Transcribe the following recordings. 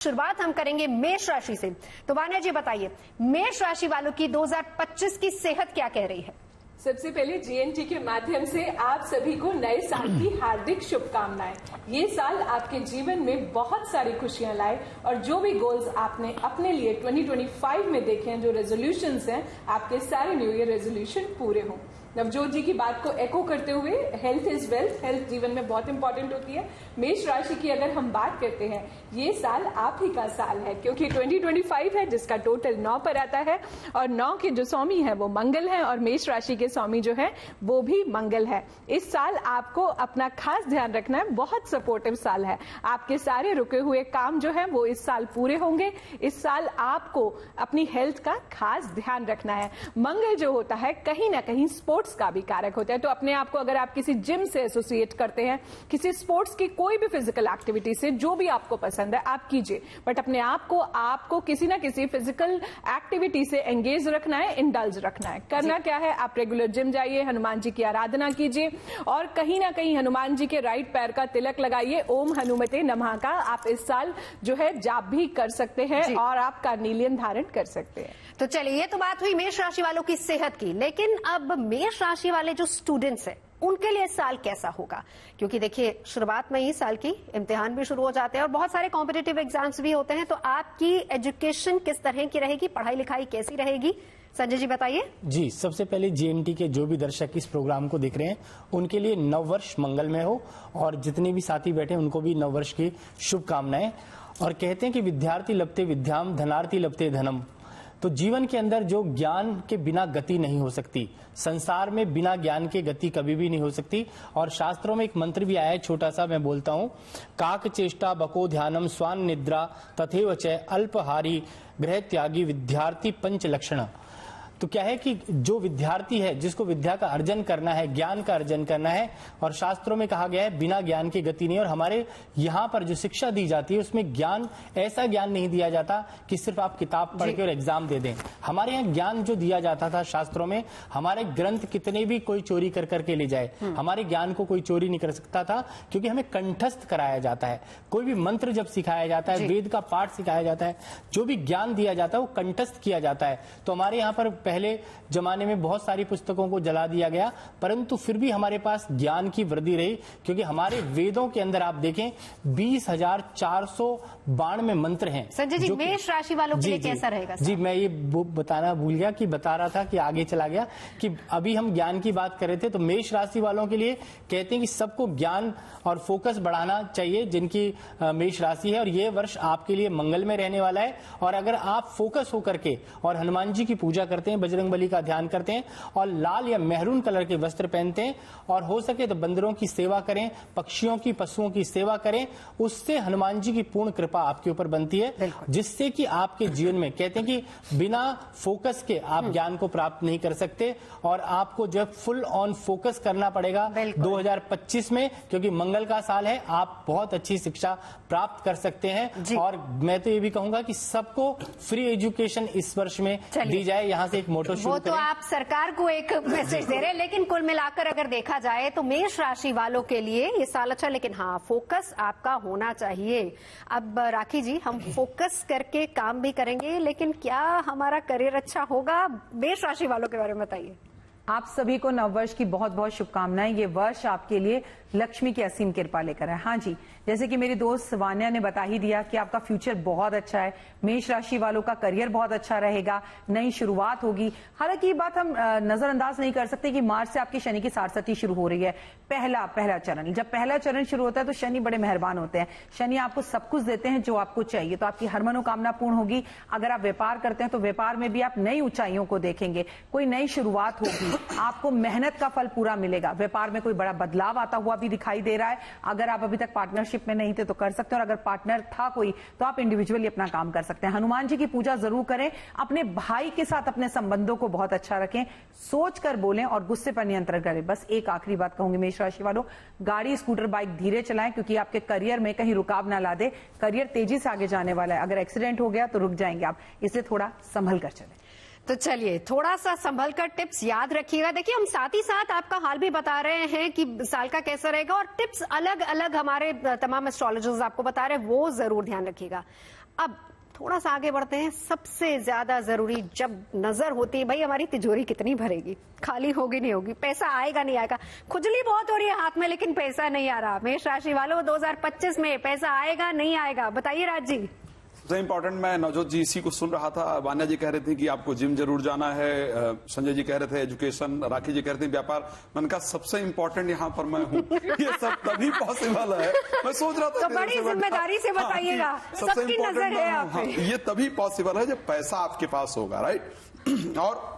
शुरुआत हम करेंगे मेष राशि से। तो वान्या जी बताइए, मेष राशि वालों की 2025 की सेहत क्या कह रही है? सबसे पहले जीएनटी के माध्यम से आप सभी को नए साल की हार्दिक शुभकामनाएं। ये साल आपके जीवन में बहुत सारी खुशियां लाए और जो भी गोल्स आपने अपने लिए 2025 में देखे हैं, जो रेजोल्यूशंस हैं, आपके सारे न्यू ईयर रेजोल्यूशन पूरे हों। नवजोत जी की बात को एको करते हुए, हेल्थ इज वेल्थ, हेल्थ जीवन में बहुत इंपॉर्टेंट होती है। मेष राशि की अगर हम बात करते हैं, ये साल आप ही का साल है, क्योंकि 2025 है जिसका टोटल 9 पर आता है और 9 के जो स्वामी है वो मंगल है और मेष राशि के स्वामी जो है वो भी मंगल है। इस साल आपको अपना खास ध्यान रखना है, बहुत सपोर्टिव साल है। आपके सारे रुके हुए काम जो है वो इस साल पूरे होंगे। इस साल आपको अपनी हेल्थ का खास ध्यान रखना है। मंगल जो होता है कहीं ना कहीं स्पोर्ट्स का भी कारक होता है, तो अपने आप को अगर आप किसी जिम से एसोसिएट करते हैं, किसी स्पोर्ट्स की कोई भी फिजिकल एक्टिविटी से, जो भी आपको पसंद है आप कीजिए, बट अपने आप को किसी ना किसी फिजिकल एक्टिविटी से एंगेज रखना है, इंडल्ज रखना है। करना क्या है, आप रेगुलर जिम जाइए, हनुमान जी की आराधना कीजिए और कहीं ना कहीं हनुमान जी के राइट पैर का तिलक लगाइए। ओम हनुमते नमः का आप इस साल जो है जाप भी कर सकते हैं और आप कार्नीलियन धारण कर सकते हैं। तो चलिए, ये तो बात हुई मेष राशि वालों की सेहत की, लेकिन अब मेष राशि वाले जो स्टूडेंट्स हैं उनके लिए साल कैसा होगा? क्योंकि देखिए, शुरुआत में ही साल की इम्तिहान भी शुरू हो जाते हैं और बहुत सारे कॉम्पिटिटिव एग्जाम्स भी होते हैं, तो आपकी एजुकेशन किस तरह की रहेगी, पढ़ाई लिखाई कैसी रहेगी? संजय जी बताइए। जी, सबसे पहले जीएनटी के जो भी दर्शक इस प्रोग्राम को देख रहे हैं उनके लिए नववर्ष मंगलमय हो और जितने भी साथी बैठे हैं उनको भी नववर्ष की शुभकामनाएं। और कहते हैं कि विद्यार्थी लभते विद्याम, धनार्थी लभते धनम। तो जीवन के अंदर जो ज्ञान के बिना गति नहीं हो सकती, संसार में बिना ज्ञान के गति कभी भी नहीं हो सकती। और शास्त्रों में एक मंत्र भी आया है, छोटा सा मैं बोलता हूँ, काक चेष्टा बको ध्यानम स्वान निद्रा तथैव च अल्पहारी गृह त्यागी विद्यार्थी पंच लक्षण। तो क्या है कि जो विद्यार्थी है, जिसको विद्या का अर्जन करना है, ज्ञान का अर्जन करना है, और शास्त्रों में कहा गया है बिना ज्ञान की गति नहीं। और हमारे यहाँ पर जो शिक्षा दी जाती है उसमें ज्ञान, ऐसा ज्ञान नहीं दिया जाता कि सिर्फ आप किताब पढ़ के और एग्जाम दे दें। हमारे यहाँ ज्ञान जो दिया जाता था शास्त्रों में, हमारे ग्रंथ कितने भी कोई चोरी कर करके ले जाए, हमारे ज्ञान को कोई चोरी नहीं कर सकता था, क्योंकि हमें कंठस्थ कराया जाता है। कोई भी मंत्र जब सिखाया जाता है, वेद का पाठ सिखाया जाता है, जो भी ज्ञान दिया जाता है वो कंठस्थ किया जाता है। तो हमारे यहाँ पर पहले जमाने में बहुत सारी पुस्तकों को जला दिया गया, परंतु फिर भी हमारे पास ज्ञान की वृद्धि रही, क्योंकि हमारे वेदों के अंदर आप देखें 20,492 में मंत्र हैं। संजय जी, मेष राशि वालों के लिए कैसा रहेगा? जी, मैं ये बताना भूल गया कि बता रहा था कि आगे चला गया कि अभी हम ज्ञान की बात कर रहे थे। तो मेष राशि वालों के लिए कहते हैं कि सबको ज्ञान और फोकस बढ़ाना चाहिए, जिनकी मेष राशि है, और ये वर्ष आपके लिए मंगलमय रहने वाला है। और अगर आप फोकस होकर के और हनुमान जी की पूजा करते हैं, बजरंग बली का ध्यान करते हैं और लाल या मेहरून कलर के वस्त्र पहनते हैं, और हो सके तो बंदरों की सेवा करें, पक्षियों की, पशुओं की सेवा करें, उससे हनुमान जी की पूर्ण कृपा आपके ऊपर बनती है, जिससे कि आपके जीवन में, कहते हैं कि बिना फोकस के आप ज्ञान को प्राप्त नहीं कर सकते, और आपको जो फुल ऑन फोकस करना पड़ेगा 2025 में, क्योंकि मंगल का साल है। आप बहुत अच्छी शिक्षा प्राप्त कर सकते हैं। और मैं तो ये भी कहूंगा कि सबको फ्री एजुकेशन इस वर्ष में दी जाए। यहाँ से एक मोटो वो तो आप सरकार को एक मैसेज दे रहे हैं, लेकिन कुल मिलाकर अगर देखा जाए तो मेष राशि वालों के लिए ये साल अच्छा, लेकिन हाँ, फोकस आपका होना चाहिए। अब राखी जी, हम फोकस करके काम भी करेंगे, लेकिन क्या हमारा करियर अच्छा होगा? मेष राशि वालों के बारे में बताइए। आप सभी को नववर्ष की बहुत बहुत शुभकामनाएं। ये वर्ष आपके लिए लक्ष्मी की असीम कृपा लेकर है। हाँ जी, जैसे कि मेरी दोस्त वान्या ने बता ही दिया कि आपका फ्यूचर बहुत अच्छा है। मेष राशि वालों का करियर बहुत अच्छा रहेगा, नई शुरुआत होगी। हालांकि ये बात हम नजरअंदाज नहीं कर सकते कि मार्च से आपकी शनि की साढ़सती शुरू हो रही है। पहला चरण, जब पहला चरण शुरू होता है तो शनि बड़े मेहरबान होते हैं। शनि आपको सब कुछ देते हैं जो आपको चाहिए, तो आपकी हर मनोकामना पूर्ण होगी। अगर आप व्यापार करते हैं तो व्यापार में भी आप नई ऊंचाइयों को देखेंगे, कोई नई शुरुआत होगी, आपको मेहनत का फल पूरा मिलेगा। व्यापार में कोई बड़ा बदलाव आता हुआ भी दिखाई दे रहा है। अगर आप अभी तक पार्टनरशिप में नहीं थे तो कर सकते हैं, और अगर पार्टनर था कोई तो आप इंडिविजुअली अपना काम कर सकते हैं। हनुमान जी की पूजा जरूर करें। अपने भाई के साथ अपने संबंधों को बहुत अच्छा रखें, सोच कर बोलें और गुस्से पर नियंत्रण करें। बस एक आखिरी बात कहूंगी मेष राशि वालों, गाड़ी, स्कूटर, बाइक धीरे चलाएं, क्योंकि आपके करियर में कहीं रुकाव ना ला दे। करियर तेजी से आगे जाने वाला है। अगर एक्सीडेंट हो गया तो रुक जाएंगे आप, इसलिए थोड़ा संभल कर चलें। तो चलिए, थोड़ा सा संभल कर टिप्स याद रखिएगा। देखिए, हम साथ ही साथ आपका हाल भी बता रहे हैं कि साल का कैसा रहेगा, और टिप्स अलग अलग हमारे तमाम एस्ट्रोलॉजर्स आपको बता रहे हैं, वो जरूर ध्यान रखिएगा। अब थोड़ा सा आगे बढ़ते हैं। सबसे ज्यादा जरूरी जब नजर होती है, भाई हमारी तिजोरी कितनी भरेगी, खाली होगी नहीं होगी, पैसा आएगा नहीं आएगा, खुजली बहुत हो रही है हाथ में लेकिन पैसा नहीं आ रहा। मेष राशि वालों 2025 में पैसा आएगा नहीं आएगा, बताइए राज जी। सबसे इम्पोर्टेंट, मैं नवजोत जी इसी को सुन रहा था। वान्या जी कह रहे थे कि आपको जिम जरूर जाना है, संजय जी कह रहे थे एजुकेशन, राखी जी कह रहे थे व्यापार। मैंने कहा सबसे इम्पोर्टेंट यहाँ पर मैं हूँ। ये सब तभी पॉसिबल है। मैं सोच रहा था तो बड़ी जिम्मेदारी से बताइएगा, सबकी नजर है आप पे। ये तभी पॉसिबल है जब पैसा आपके पास होगा, राइट। और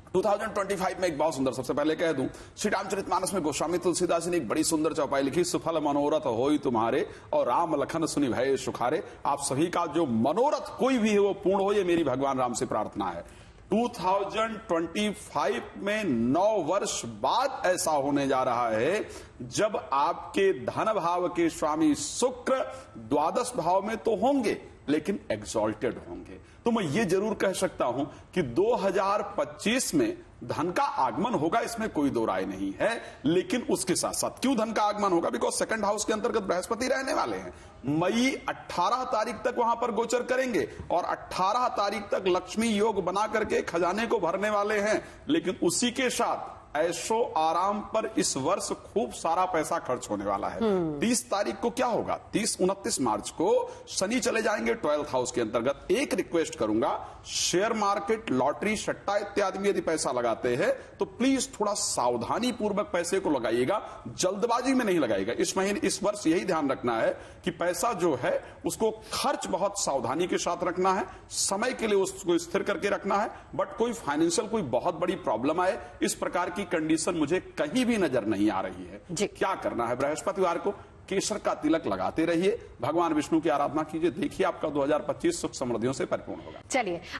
2025 में एक बहुत सुंदर, सबसे पहले कह दूं, श्री रामचरितमानस में गोस्वामी तुलसीदास जी ने एक बड़ी सुंदर चौपाई लिखी, सुफल मनोरथ होई तुम्हारे और राम लखन सुनि भय सुखारे। आप सभी का जो मनोरथ कोई भी है वो पूर्ण हो, ये मेरी भगवान राम से प्रार्थना है। 2025 में 9 वर्ष बाद ऐसा होने जा रहा है जब आपके धन भाव के स्वामी शुक्र द्वादश भाव में तो होंगे लेकिन एग्जॉल्टेड होंगे। तो मैं ये जरूर कह सकता हूं कि 2025 में धन का आगमन होगा, इसमें कोई दो राय नहीं है। लेकिन उसके साथ साथ क्यों धन का आगमन होगा? बिकॉज सेकंड हाउस के अंतर्गत बृहस्पति रहने वाले हैं। मई 18 तारीख तक वहां पर गोचर करेंगे और 18 तारीख तक लक्ष्मी योग बना करके खजाने को भरने वाले हैं। लेकिन उसी के साथ ऐशो आराम पर इस वर्ष खूब सारा पैसा खर्च होने वाला है। 30 तारीख को क्या होगा? 29 मार्च को शनि चले जाएंगे 12th हाउस के अंतर्गत। एक रिक्वेस्ट करूंगा, शेयर मार्केट, लॉटरी, सट्टा इत्यादि में यदि पैसा लगाते हैं तो प्लीज थोड़ा सावधानी पूर्वक पैसे को लगाइएगा, जल्दबाजी में नहीं लगाइएगा। इस महीने, इस वर्ष यही ध्यान रखना है कि पैसा जो है उसको खर्च बहुत सावधानी के साथ रखना है, समय के लिए उसको स्थिर करके रखना है। बट कोई फाइनेंशियल कोई बहुत बड़ी प्रॉब्लम आए, इस प्रकार की कंडीशन मुझे कहीं भी नजर नहीं आ रही है। क्या करना है? बृहस्पतिवार को केसर का तिलक लगाते रहिए, भगवान विष्णु की आराधना कीजिए, देखिए आपका 2025 सुख समृद्धियों से परिपूर्ण होगा। चलिए।